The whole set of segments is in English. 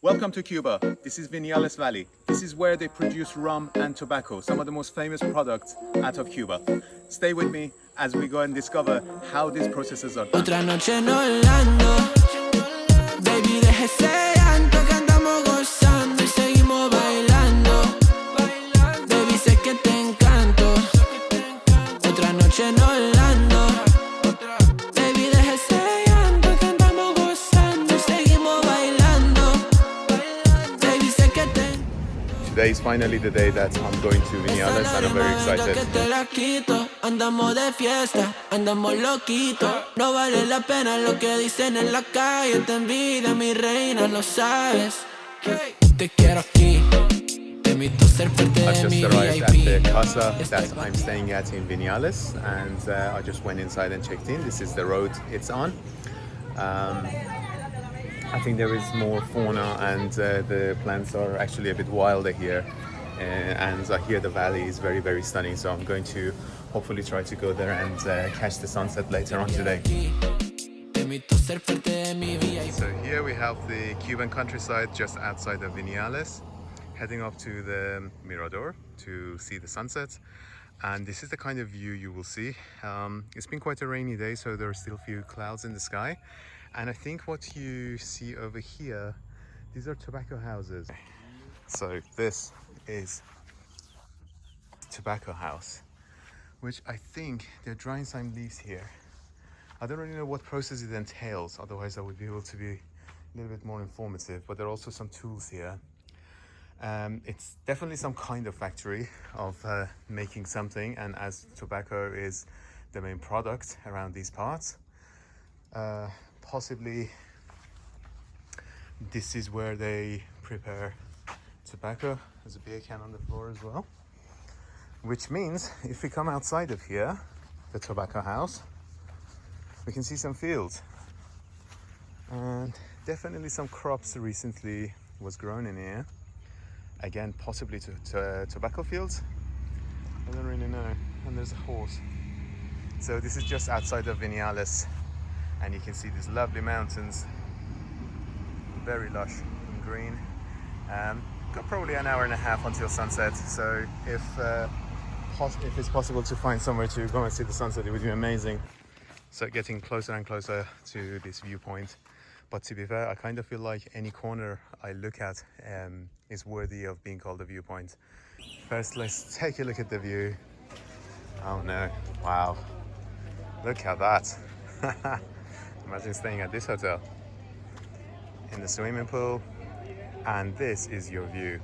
Welcome to Cuba. This is Viñales Valley. This is where they produce rum and tobacco, some of the most famous products out of Cuba. Stay with me as we go and discover how these processes are done. Otra noche en Orlando, baby, deja ese llanto que andamos gozando y seguimos bailando. Baby, sé que te encanto. Otra noche en Orlando, baby, deja ese llanto que andamos gozando y seguimos bailando. Baby, sé que te Today is finally the day that I'm going to Viñales and I'm very excited. que te la quito. Andamos de fiesta, andamos loquitos. No vale la pena lo que dicen en la calle. Te envidia, mi reina, lo sabes. Te quiero aquí. Te invito a ser parte I've de mi just arrived at VIP. the casa that I'm staying at in Viñales, and I just went inside and checked in. This is the road it's on. I think there is more fauna and the plants are actually a bit wilder here. And I hear the valley is very, very stunning. So I'm going to hopefully try to go there and catch the sunset later on today. Te invito a ser parte de mi VIP. So here we have the Cuban countryside just outside of Viñales, heading up to the Mirador to see the sunset. And this is the kind of view you will see. It's been quite a rainy day, so there are still a few clouds in the sky. And I think what you see over here, these are tobacco houses. So this is tobacco house, which I think they're drying some leaves here. I don't really know what process it entails, otherwise I would be able to be a little bit more informative, but there are also some tools here. It's definitely some kind of factory of making something, and as tobacco is the main product around these parts, possibly this is where they prepare tobacco. There's a beer can on the floor as well, which means if we come outside of here, the tobacco house, we can see some fields, and definitely some crops recently was grown in here. Again, possibly to tobacco fields. I don't really know. And there's a horse. So this is just outside of Viñales, and you can see these lovely mountains, very lush and green. Got probably an hour and a half until sunset, so if it's possible to find somewhere to go and see the sunset, it would be amazing. So getting closer and closer to this viewpoint. But to be fair, I kind of feel like any corner I look at is worthy of being called a viewpoint. First, let's take a look at the view. Oh no, wow. Look at that. Imagine staying at this hotel in the swimming pool, and this is your view.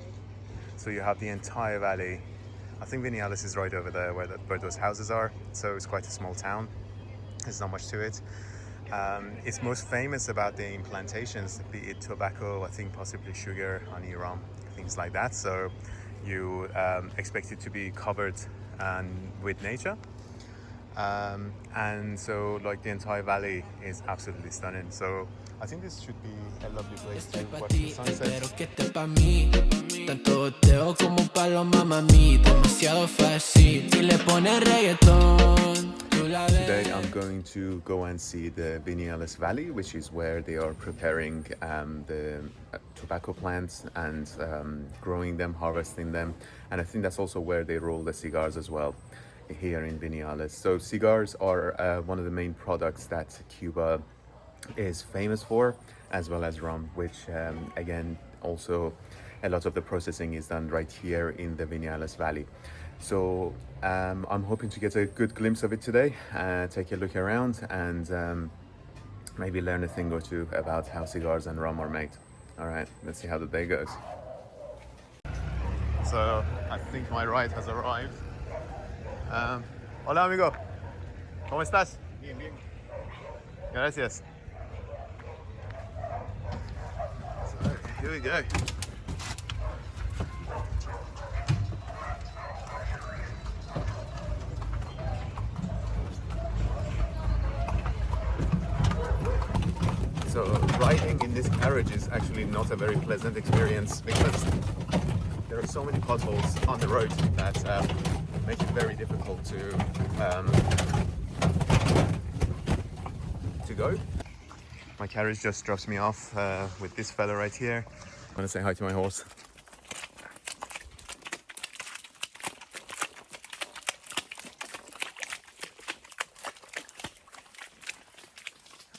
So you have the entire valley. I think Viñales is right over there where those houses are. So it's quite a small town. There's not much to it. It's most famous about the plantations, be it tobacco, I think possibly sugar, honey, rum, things like that. So you expect it to be covered with nature. And so like the entire valley is absolutely stunning. So I think this should be a lovely place to watch the sunset. Tanto boteo como paloma, mami, demasiado fácil. Si le pones reggaetón, tú la ves. Today I'm going to go and see the Viñales Valley, which is where they are preparing the tobacco plants and growing them, harvesting them. And I think that's also where they roll the cigars as well, here in Viñales. So cigars are one of the main products that Cuba is famous for, as well as rum, which again also a lot of the processing is done right here in the Viñales Valley. So I'm hoping to get a good glimpse of it today, take a look around, and maybe learn a thing or two about how cigars and rum are made. All right, let's see how the day goes. So I think my ride has arrived. Hola amigo, ¿cómo estás? Bien, bien. Gracias. So here we go. So riding in this carriage is actually not a very pleasant experience because there are so many potholes on the road that make it very difficult to go. My carriage just drops me off with this fella right here, want to say hi to my horse.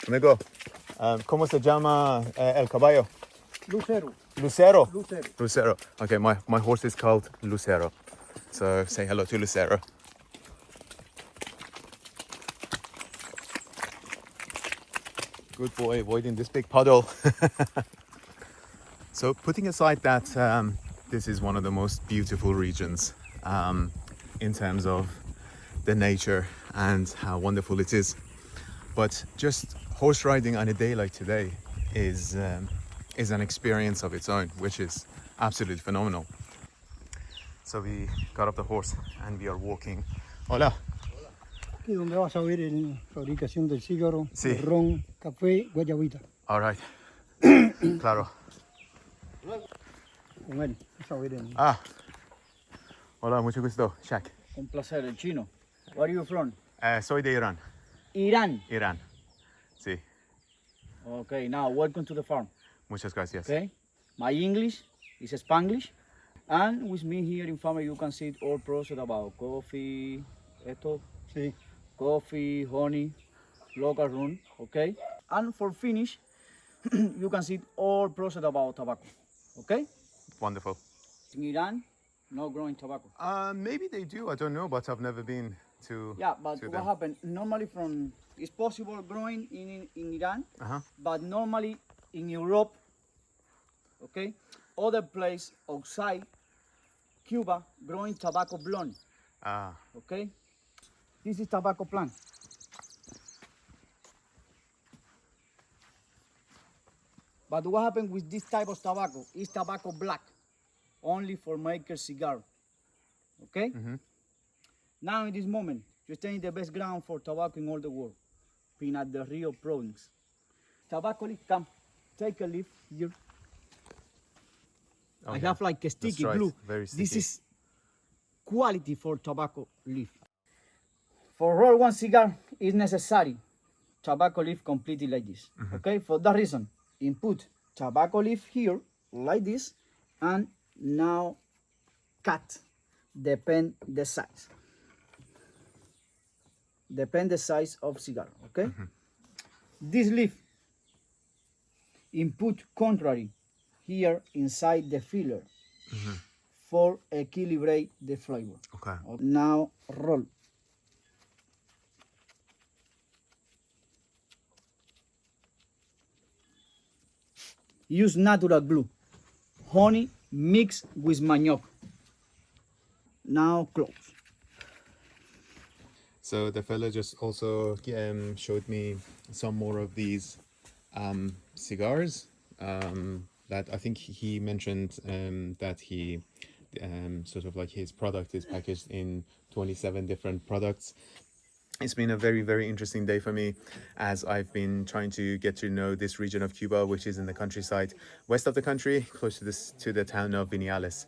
Amigo, ¿cómo se llama el caballo? Lucero. Lucero. Lucero. Lucero. Okay, my horse is called Lucero. So say hello to Lucero. Good boy, avoiding this big puddle. So putting aside that this is one of the most beautiful regions in terms of the nature and how wonderful it is. But just horse riding on a day like today is an experience of its own, which is absolutely phenomenal. So we got off the horse and we are walking. Hola. Aquí donde vas a ver la fabricación del cigarro, Sí. el ron, café, guayabita. All right. Claro. Con él, vas a ver el... Ah. Hola, mucho gusto. Shaq. Un placer, el chino. Where are you from? Soy de Irán. Iran. Irán. Sí. Okay, now welcome to the farm. Muchas gracias. Okay? My English is Spanglish. And with me here in farm you can see all process about coffee, esto, Sí. coffee, honey, local rum, okay? And for finish, you can see all process about tobacco, okay? Wonderful. In Iran, no growing tobacco. Maybe they do. I don't know, but I've never been to. Yeah, but to what them. happened? Normally it's possible growing in Iran, Uh-huh. but normally in Europe, okay, other place outside Cuba growing tobacco blonde, Ah. okay? This is tobacco plant. But what happened with this type of tobacco is tobacco black, only for maker cigar, okay? Now in this moment, you're staying the best ground for tobacco in all the world, Pinat del Rio province. Tobacco leaf, come, take a leaf here. I Okay. have like a sticky right, glue. very This sticky. is quality for tobacco leaf. For roll one cigar is necessary tobacco leaf completely like this. Okay, for that reason, input tobacco leaf here like this, and now cut. Depend the size. Depend the size of cigar. Okay. This leaf input contrary here inside the filler for equilibrate the flavor. Okay. Now roll. Use natural glue. Honey mixed with manioc. Now close. So the fella just also showed me some more of these cigars that I think he mentioned that he sort of like his product is packaged in 27 different products. It's been a very, very interesting day for me as I've been trying to get to know this region of Cuba, which is in the countryside west of the country, close to the town of Viñales.